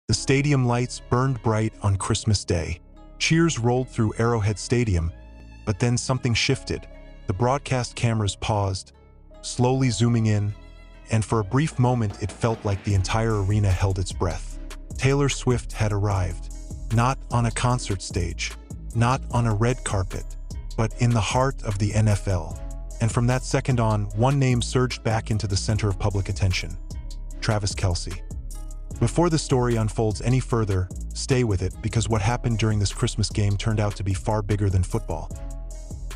The stadium lights burned bright on Christmas Day. Cheers rolled through Arrowhead Stadium, but then something shifted. The broadcast cameras paused, slowly zooming in, and for a brief moment it felt like the entire arena held its breath. Taylor Swift had arrived, not on a concert stage, not on a red carpet, but in the heart of the NFL. And from that second on, one name surged back into the center of public attention: Travis Kelce. Before the story unfolds any further, stay with it, because what happened during this Christmas game turned out to be far bigger than football.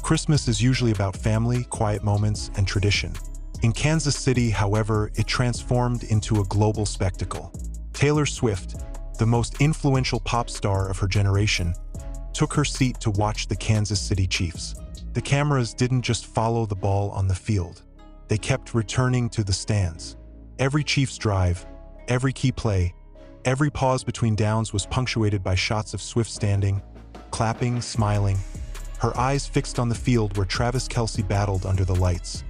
Christmas is usually about family, quiet moments, and tradition. In Kansas City, however, it transformed into a global spectacle. Taylor Swift, the most influential pop star of her generation, took her seat to watch the Kansas City Chiefs. The cameras didn't just follow the ball on the field. They kept returning to the stands. Every Chiefs drive, every key play, every pause between downs was punctuated by shots of Swift standing, clapping, smiling, her eyes fixed on the field where Travis Kelce battled under the lights.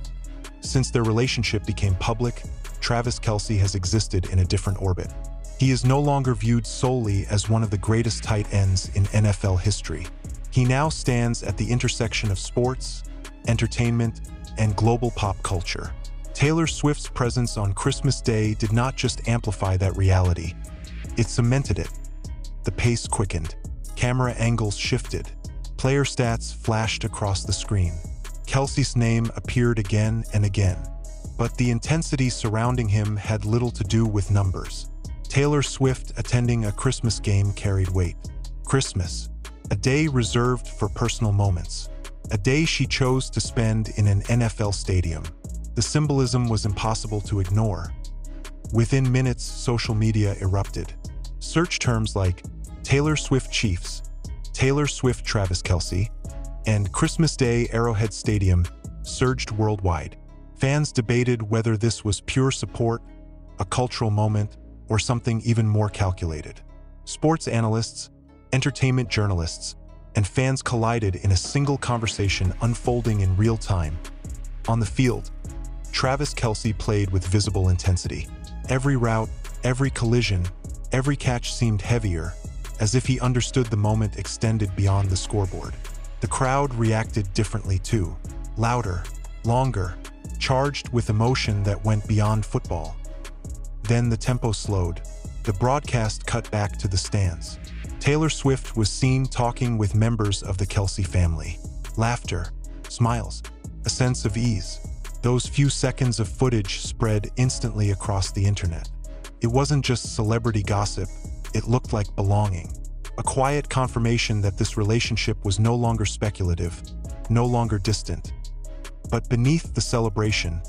Since their relationship became public, Travis Kelce has existed in a different orbit. He is no longer viewed solely as one of the greatest tight ends in NFL history. He now stands at the intersection of sports, entertainment, and global pop culture. Taylor Swift's presence on Christmas Day did not just amplify that reality, it cemented it. The pace quickened, camera angles shifted, player stats flashed across the screen. Kelce's name appeared again and again, but the intensity surrounding him had little to do with numbers. Taylor Swift attending a Christmas game carried weight. Christmas, a day reserved for personal moments, a day she chose to spend in an NFL stadium. The symbolism was impossible to ignore. Within minutes, social media erupted. Search terms like Taylor Swift Chiefs, Taylor Swift Travis Kelce, and Christmas Day Arrowhead Stadium surged worldwide. Fans debated whether this was pure support, a cultural moment, or something even more calculated. Sports analysts, entertainment journalists, and fans collided in a single conversation unfolding in real time. On the field, Travis Kelce played with visible intensity. Every route, every collision, every catch seemed heavier, as if he understood the moment extended beyond the scoreboard. The crowd reacted differently too, louder, longer, charged with emotion that went beyond football. Then the tempo slowed. The broadcast cut back to the stands. Taylor Swift was seen talking with members of the Kelce family. Laughter, smiles, a sense of ease. Those few seconds of footage spread instantly across the internet. It wasn't just celebrity gossip, it looked like belonging. A quiet confirmation that this relationship was no longer speculative, no longer distant. But beneath the celebration,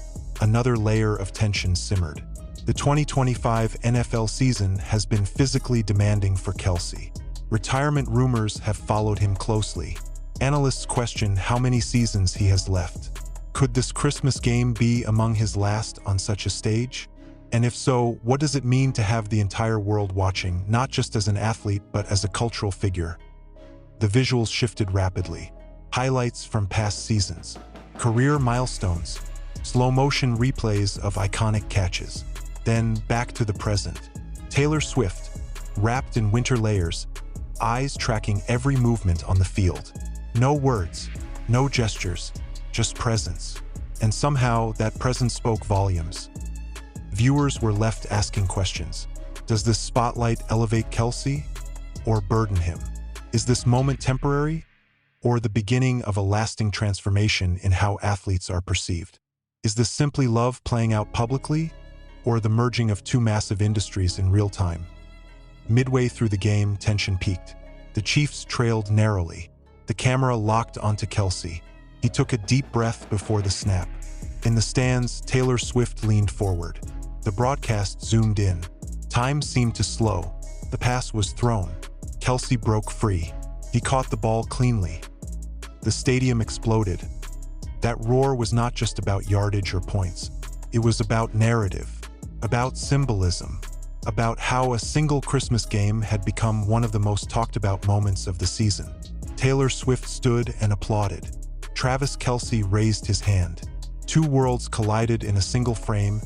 another layer of tension simmered. The 2025 NFL season has been physically demanding for Kelce. Retirement rumors have followed him closely. Analysts question how many seasons he has left. Could this Christmas game be among his last on such a stage? And if so, what does it mean to have the entire world watching, not just as an athlete, but as a cultural figure? The visuals shifted rapidly. Highlights from past seasons, career milestones, slow-motion replays of iconic catches. Then back to the present. Taylor Swift, wrapped in winter layers, eyes tracking every movement on the field. No words, no gestures, just presence. And somehow that presence spoke volumes. Viewers were left asking questions. Does this spotlight elevate Kelce or burden him? Is this moment temporary or the beginning of a lasting transformation in how athletes are perceived? Is this simply love playing out publicly or the merging of two massive industries in real time? Midway through the game, tension peaked. The Chiefs trailed narrowly. The camera locked onto Kelce. He took a deep breath before the snap. In the stands, Taylor Swift leaned forward. The broadcast zoomed in. Time seemed to slow. The pass was thrown. Kelce broke free. He caught the ball cleanly. The stadium exploded. That roar was not just about yardage or points. It was about narrative, about symbolism, about how a single Christmas game had become one of the most talked about moments of the season. Taylor Swift stood and applauded. Travis Kelce raised his hand. Two worlds collided in a single frame,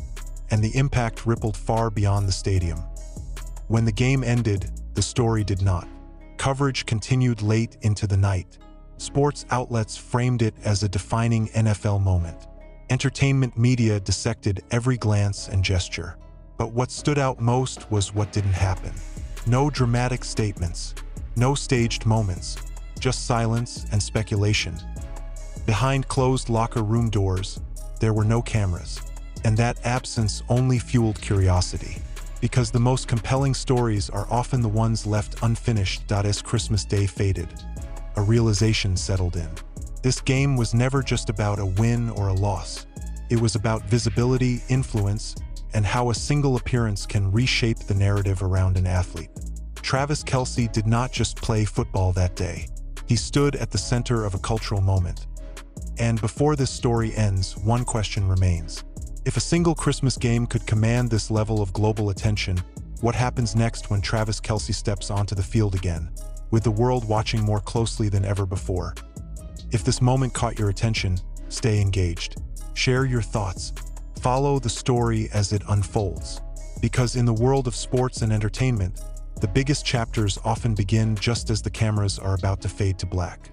and the impact rippled far beyond the stadium. When the game ended, the story did not. Coverage continued late into the night. Sports outlets framed it as a defining NFL moment. Entertainment media dissected every glance and gesture. But what stood out most was what didn't happen. No dramatic statements, no staged moments, just silence and speculation. Behind closed locker room doors, there were no cameras, and that absence only fueled curiosity. Because the most compelling stories are often the ones left unfinished. As Christmas Day faded, a realization settled in. This game was never just about a win or a loss. It was about visibility, influence, and how a single appearance can reshape the narrative around an athlete. Travis Kelce did not just play football that day. He stood at the center of a cultural moment. And before this story ends, one question remains. If a single Christmas game could command this level of global attention, what happens next when Travis Kelce steps onto the field again, with the world watching more closely than ever before? If this moment caught your attention, stay engaged. Share your thoughts. Follow the story as it unfolds. Because in the world of sports and entertainment, the biggest chapters often begin just as the cameras are about to fade to black.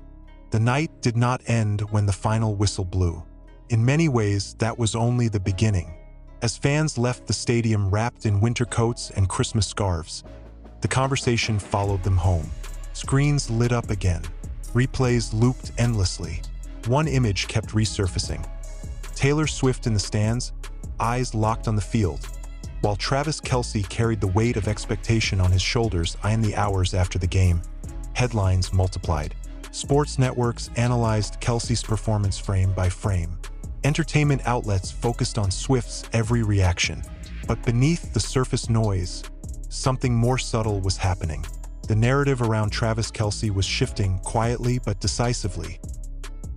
The night did not end when the final whistle blew. In many ways, that was only the beginning. As fans left the stadium wrapped in winter coats and Christmas scarves, the conversation followed them home. Screens lit up again. Replays looped endlessly. One image kept resurfacing. Taylor Swift in the stands, eyes locked on the field, while Travis Kelce carried the weight of expectation on his shoulders. In the hours after the game, headlines multiplied. Sports networks analyzed Kelce's performance frame by frame. Entertainment outlets focused on Swift's every reaction. But beneath the surface noise, something more subtle was happening. The narrative around Travis Kelce was shifting quietly but decisively.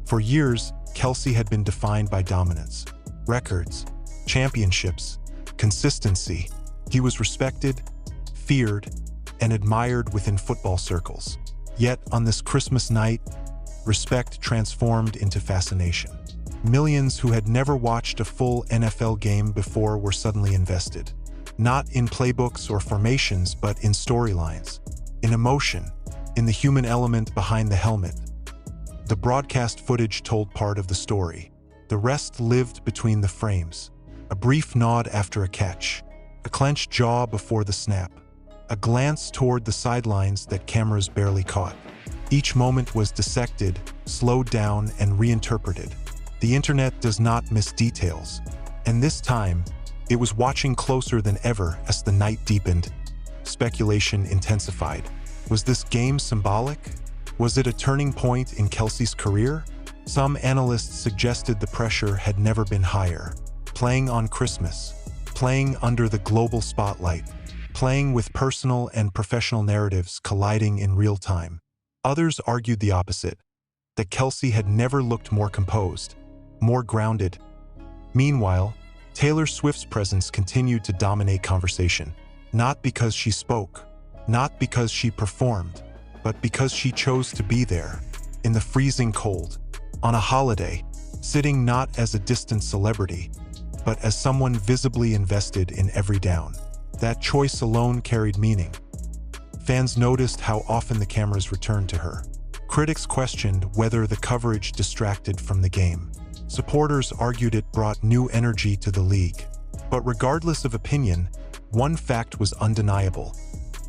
For years, Kelce had been defined by dominance, records, championships, consistency. He was respected, feared, and admired within football circles. Yet, on this Christmas night, respect transformed into fascination. Millions who had never watched a full NFL game before were suddenly invested. Not in playbooks or formations, but in storylines, in emotion, in the human element behind the helmet. The broadcast footage told part of the story. The rest lived between the frames. A brief nod after a catch, a clenched jaw before the snap, a glance toward the sidelines that cameras barely caught. Each moment was dissected, slowed down, and reinterpreted. The internet does not miss details, and this time, it was watching closer than ever as the night deepened. Speculation intensified. Was this game symbolic? Was it a turning point in Kelce's career? Some analysts suggested the pressure had never been higher. Playing on Christmas, playing under the global spotlight, playing with personal and professional narratives colliding in real time. Others argued the opposite, that Kelce had never looked more composed, more grounded. Meanwhile, Taylor Swift's presence continued to dominate conversation, not because she spoke, not because she performed, but because she chose to be there, in the freezing cold, on a holiday, sitting not as a distant celebrity, but as someone visibly invested in every down. That choice alone carried meaning. Fans noticed how often the cameras returned to her. Critics questioned whether the coverage distracted from the game. Supporters argued it brought new energy to the league. But regardless of opinion, one fact was undeniable.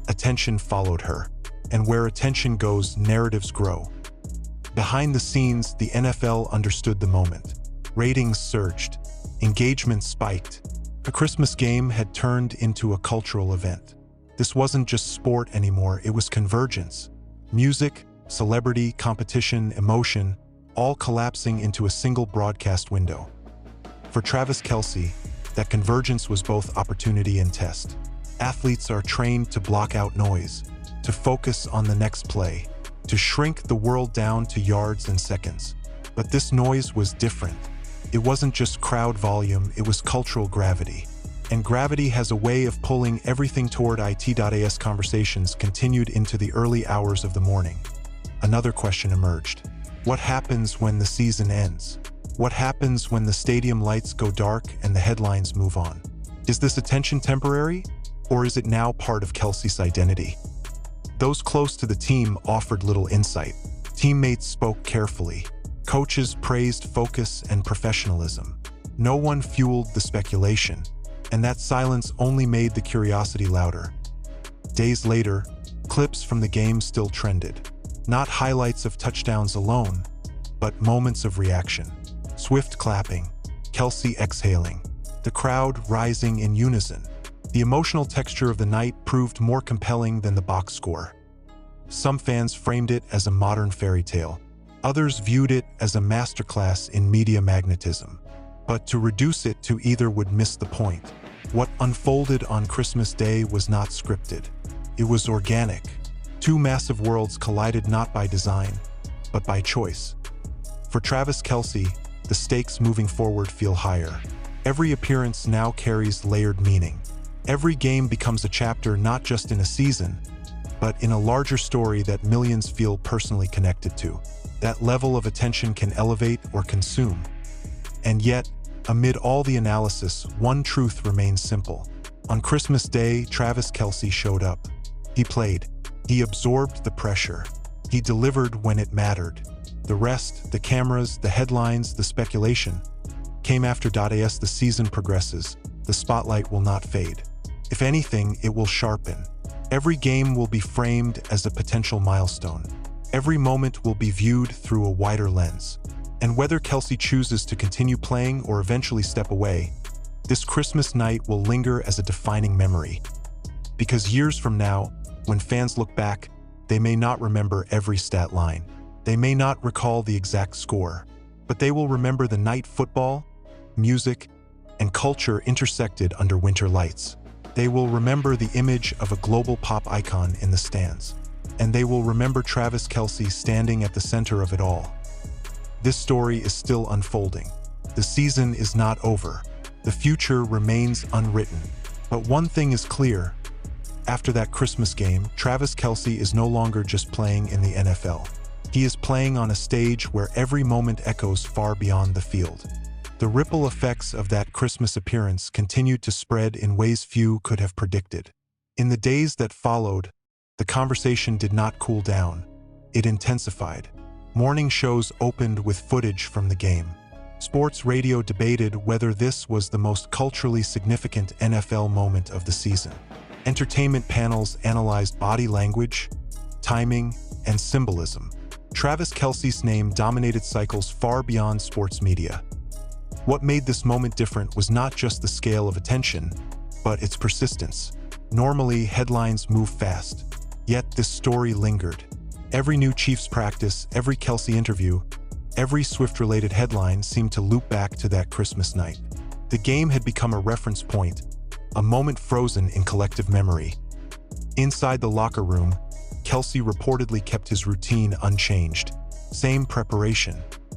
Attention followed her. And where attention goes, narratives grow. Behind the scenes, the NFL understood the moment. Ratings surged. Engagement spiked. The Christmas game had turned into a cultural event. This wasn't just sport anymore, it was convergence. Music, celebrity, competition, emotion, all collapsing into a single broadcast window. For Travis Kelce, that convergence was both opportunity and test. Athletes are trained to block out noise, to focus on the next play, to shrink the world down to yards and seconds. But this noise was different. It wasn't just crowd volume, it was cultural gravity. And gravity has a way of pulling everything toward it. As conversations continued into the early hours of the morning, another question emerged. What happens when the season ends? What happens when the stadium lights go dark and the headlines move on? Is this attention temporary? Or is it now part of Kelce's identity? Those close to the team offered little insight. Teammates spoke carefully. Coaches praised focus and professionalism. No one fueled the speculation, and that silence only made the curiosity louder. Days later, clips from the game still trended. Not highlights of touchdowns alone, but moments of reaction. Swift clapping, Kelce exhaling, the crowd rising in unison. The emotional texture of the night proved more compelling than the box score. Some fans framed it as a modern fairy tale. Others viewed it as a masterclass in media magnetism. But to reduce it to either would miss the point. What unfolded on Christmas Day was not scripted. It was organic. Two massive worlds collided not by design, but by choice. For Travis Kelce, the stakes moving forward feel higher. Every appearance now carries layered meaning. Every game becomes a chapter not just in a season, but in a larger story that millions feel personally connected to. That level of attention can elevate or consume. And yet, amid all the analysis, one truth remains simple. On Christmas Day, Travis Kelce showed up. He played. He absorbed the pressure. He delivered when it mattered. The rest, the cameras, the headlines, the speculation, came after. As the season progresses, the spotlight will not fade. If anything, it will sharpen. Every game will be framed as a potential milestone. Every moment will be viewed through a wider lens. And whether Kelce chooses to continue playing or eventually step away, this Christmas night will linger as a defining memory. Because years from now, when fans look back, they may not remember every stat line. They may not recall the exact score, but they will remember the night football, music, and culture intersected under winter lights. They will remember the image of a global pop icon in the stands. And they will remember Travis Kelce standing at the center of it all. This story is still unfolding. The season is not over. The future remains unwritten. But one thing is clear. After that Christmas game, Travis Kelce is no longer just playing in the NFL. He is playing on a stage where every moment echoes far beyond the field. The ripple effects of that Christmas appearance continued to spread in ways few could have predicted. In the days that followed, the conversation did not cool down. It intensified. Morning shows opened with footage from the game. Sports radio debated whether this was the most culturally significant NFL moment of the season. Entertainment panels analyzed body language, timing, and symbolism. Travis Kelce's name dominated cycles far beyond sports media. What made this moment different was not just the scale of attention, but its persistence. Normally, headlines move fast, yet this story lingered. Every new Chiefs practice, every Kelce interview, every Swift-related headline seemed to loop back to that Christmas night. The game had become a reference point, a moment frozen in collective memory. Inside the locker room, Kelce reportedly kept his routine unchanged. Same preparation,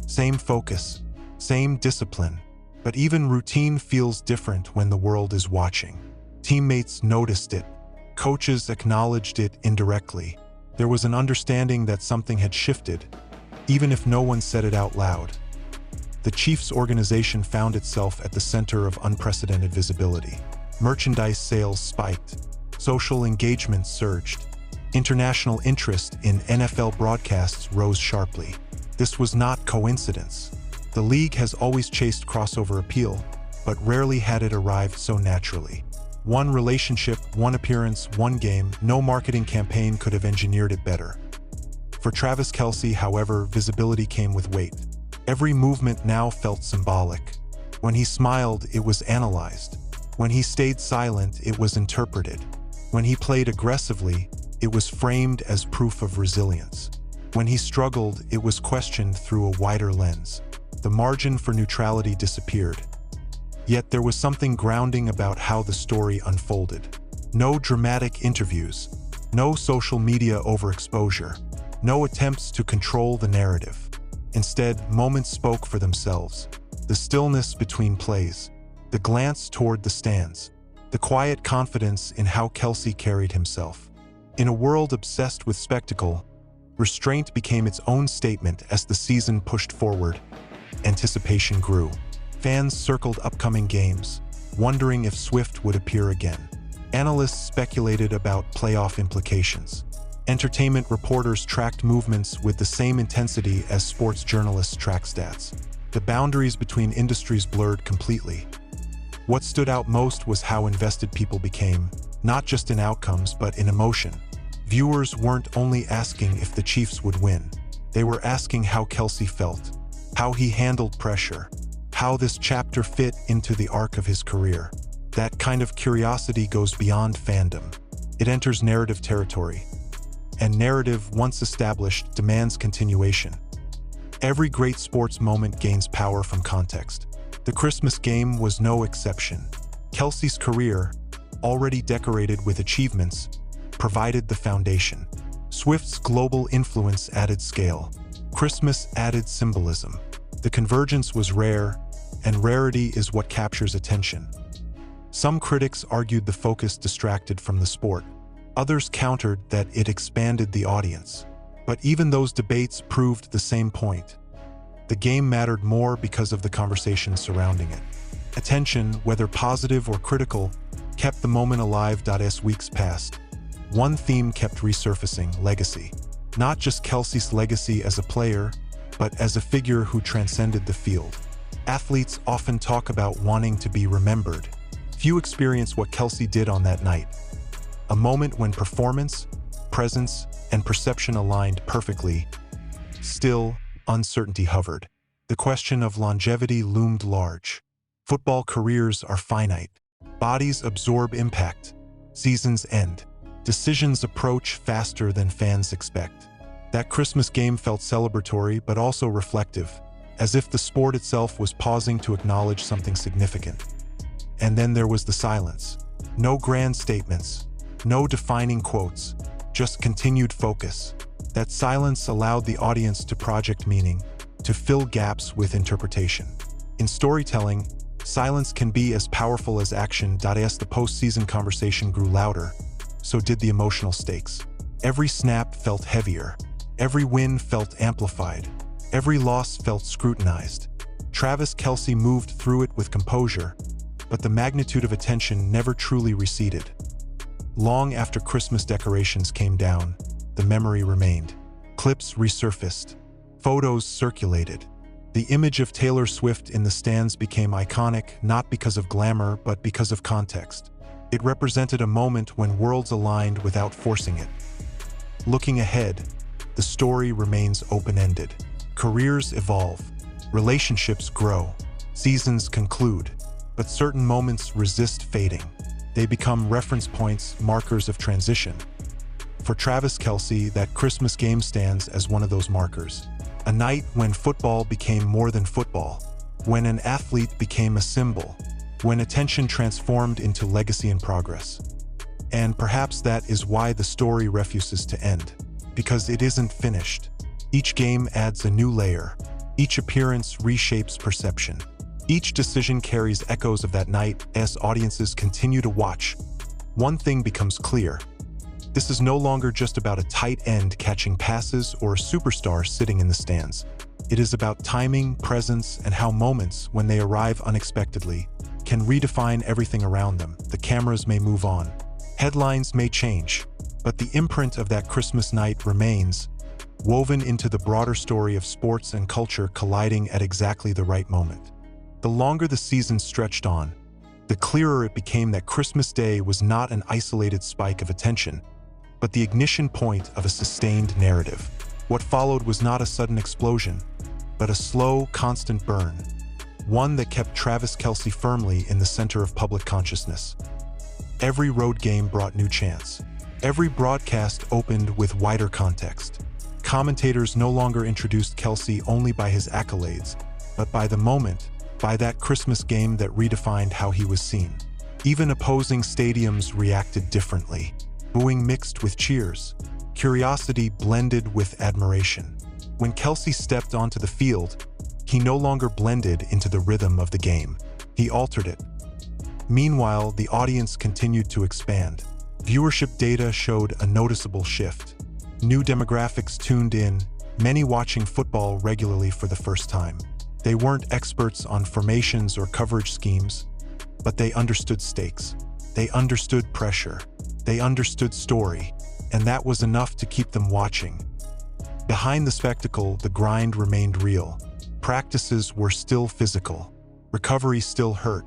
same focus, same discipline. But even routine feels different when the world is watching. Teammates noticed it. Coaches acknowledged it indirectly. There was an understanding that something had shifted, even if no one said it out loud. The Chiefs organization found itself at the center of unprecedented visibility. Merchandise sales spiked. Social engagement surged. International interest in NFL broadcasts rose sharply. This was not coincidence. The league has always chased crossover appeal, but rarely had it arrived so naturally. One relationship, one appearance, one game, no marketing campaign could have engineered it better. For Travis Kelce, however, visibility came with weight. Every movement now felt symbolic. When he smiled, it was analyzed. When he stayed silent, it was interpreted. When he played aggressively, it was framed as proof of resilience. When he struggled, it was questioned through a wider lens. The margin for neutrality disappeared. Yet there was something grounding about how the story unfolded. No dramatic interviews, no social media overexposure, no attempts to control the narrative. Instead, moments spoke for themselves. The stillness between plays, the glance toward the stands, the quiet confidence in how Kelce carried himself. In a world obsessed with spectacle, restraint became its own statement as the season pushed forward. Anticipation grew. Fans circled upcoming games, wondering if Swift would appear again. Analysts speculated about playoff implications. Entertainment reporters tracked movements with the same intensity as sports journalists track stats. The boundaries between industries blurred completely. What stood out most was how invested people became, not just in outcomes but in emotion. Viewers weren't only asking if the Chiefs would win. They were asking how Kelce felt, how he handled pressure, how this chapter fit into the arc of his career. That kind of curiosity goes beyond fandom. It enters narrative territory. And narrative, once established, demands continuation. Every great sports moment gains power from context. The Christmas game was no exception. Kelce's career, already decorated with achievements, provided the foundation. Swift's global influence added scale. Christmas added symbolism. The convergence was rare, and rarity is what captures attention. Some critics argued the focus distracted from the sport. Others countered that it expanded the audience. But even those debates proved the same point. The game mattered more because of the conversation surrounding it. Attention, whether positive or critical, kept the moment alive. As weeks passed, one theme kept resurfacing: legacy. Not just Kelce's legacy as a player, but as a figure who transcended the field. Athletes often talk about wanting to be remembered. Few experience what Kelce did on that night. A moment when performance, presence, and perception aligned perfectly. Still, uncertainty hovered. The question of longevity loomed large. Football careers are finite. Bodies absorb impact. Seasons end. Decisions approach faster than fans expect. That Christmas game felt celebratory but also reflective, as if the sport itself was pausing to acknowledge something significant. And then there was the silence. No grand statements. No defining quotes, just continued focus. That silence allowed the audience to project meaning, to fill gaps with interpretation. In storytelling, silence can be as powerful as action. As the postseason conversation grew louder, so did the emotional stakes. Every snap felt heavier. Every win felt amplified. Every loss felt scrutinized. Travis Kelce moved through it with composure, but the magnitude of attention never truly receded. Long after Christmas decorations came down, the memory remained. Clips resurfaced. Photos circulated. The image of Taylor Swift in the stands became iconic, not because of glamour, but because of context. It represented a moment when worlds aligned without forcing it. Looking ahead, the story remains open-ended. Careers evolve. Relationships grow. Seasons conclude. But certain moments resist fading. They become reference points, markers of transition. For Travis Kelce, that Christmas game stands as one of those markers. A night when football became more than football, when an athlete became a symbol, when attention transformed into legacy and progress. And perhaps that is why the story refuses to end, because it isn't finished. Each game adds a new layer. Each appearance reshapes perception. Each decision carries echoes of that night. As audiences continue to watch, one thing becomes clear. This is no longer just about a tight end catching passes or a superstar sitting in the stands. It is about timing, presence, and how moments, when they arrive unexpectedly, can redefine everything around them. The cameras may move on. Headlines may change, but the imprint of that Christmas night remains, woven into the broader story of sports and culture colliding at exactly the right moment. The longer the season stretched on, the clearer it became that Christmas Day was not an isolated spike of attention, but the ignition point of a sustained narrative. What followed was not a sudden explosion, but a slow, constant burn, one that kept Travis Kelce firmly in the center of public consciousness. Every road game brought new chants. Every broadcast opened with wider context. Commentators no longer introduced Kelce only by his accolades, but by the moment, by that Christmas game that redefined how he was seen. Even opposing stadiums reacted differently. Booing mixed with cheers. Curiosity blended with admiration. When Kelce stepped onto the field, he no longer blended into the rhythm of the game. He altered it. Meanwhile, the audience continued to expand. Viewership data showed a noticeable shift. New demographics tuned in, many watching football regularly for the first time. They weren't experts on formations or coverage schemes, but they understood stakes. They understood pressure. They understood story. And that was enough to keep them watching. Behind the spectacle, the grind remained real. Practices were still physical. Recovery still hurt.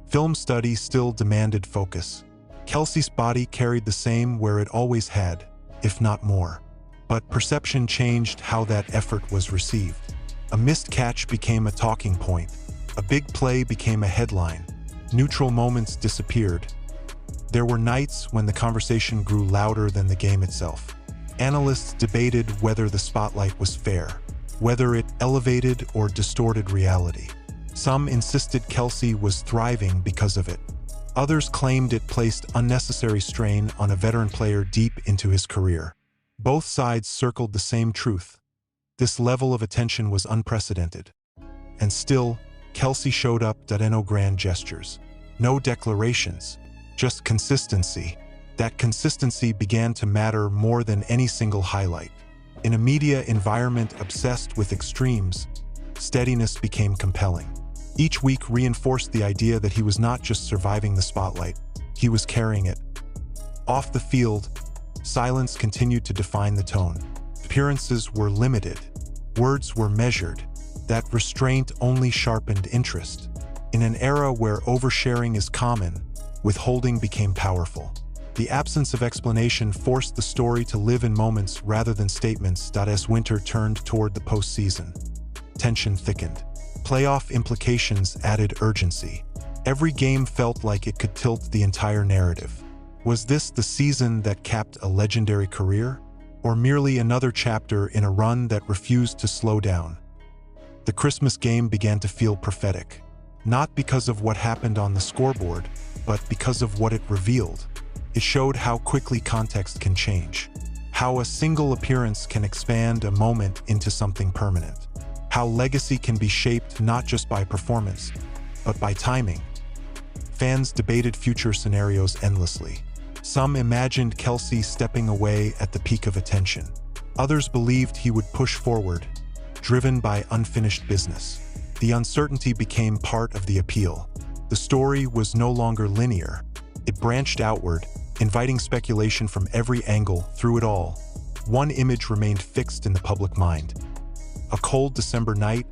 Film study still demanded focus. Kelce's body carried the same where it always had, if not more. But perception changed how that effort was received. A missed catch became a talking point. A big play became a headline. Neutral moments disappeared. There were nights when the conversation grew louder than the game itself. Analysts debated whether the spotlight was fair, whether it elevated or distorted reality. Some insisted Kelce was thriving because of it. Others claimed it placed unnecessary strain on a veteran player deep into his career. Both sides circled the same truth. This level of attention was unprecedented. And still, Kelce showed up, no grand gestures. No declarations, just consistency. That consistency began to matter more than any single highlight. In a media environment obsessed with extremes, steadiness became compelling. Each week reinforced the idea that he was not just surviving the spotlight, he was carrying it. Off the field, silence continued to define the tone. Appearances were limited. Words were measured. That restraint only sharpened interest. In an era where oversharing is common, withholding became powerful. The absence of explanation forced the story to live in moments rather than statements. As winter turned toward the postseason, tension thickened. Playoff implications added urgency. Every game felt like it could tilt the entire narrative. Was this the season that capped a legendary career, or merely another chapter in a run that refused to slow down? The Christmas game began to feel prophetic, not because of what happened on the scoreboard, but because of what it revealed. It showed how quickly context can change, how a single appearance can expand a moment into something permanent, how legacy can be shaped not just by performance, but by timing. Fans debated future scenarios endlessly. Some imagined Kelce stepping away at the peak of attention. Others believed he would push forward, driven by unfinished business. The uncertainty became part of the appeal. The story was no longer linear. It branched outward, inviting speculation from every angle. Through it all, one image remained fixed in the public mind. A cold December night,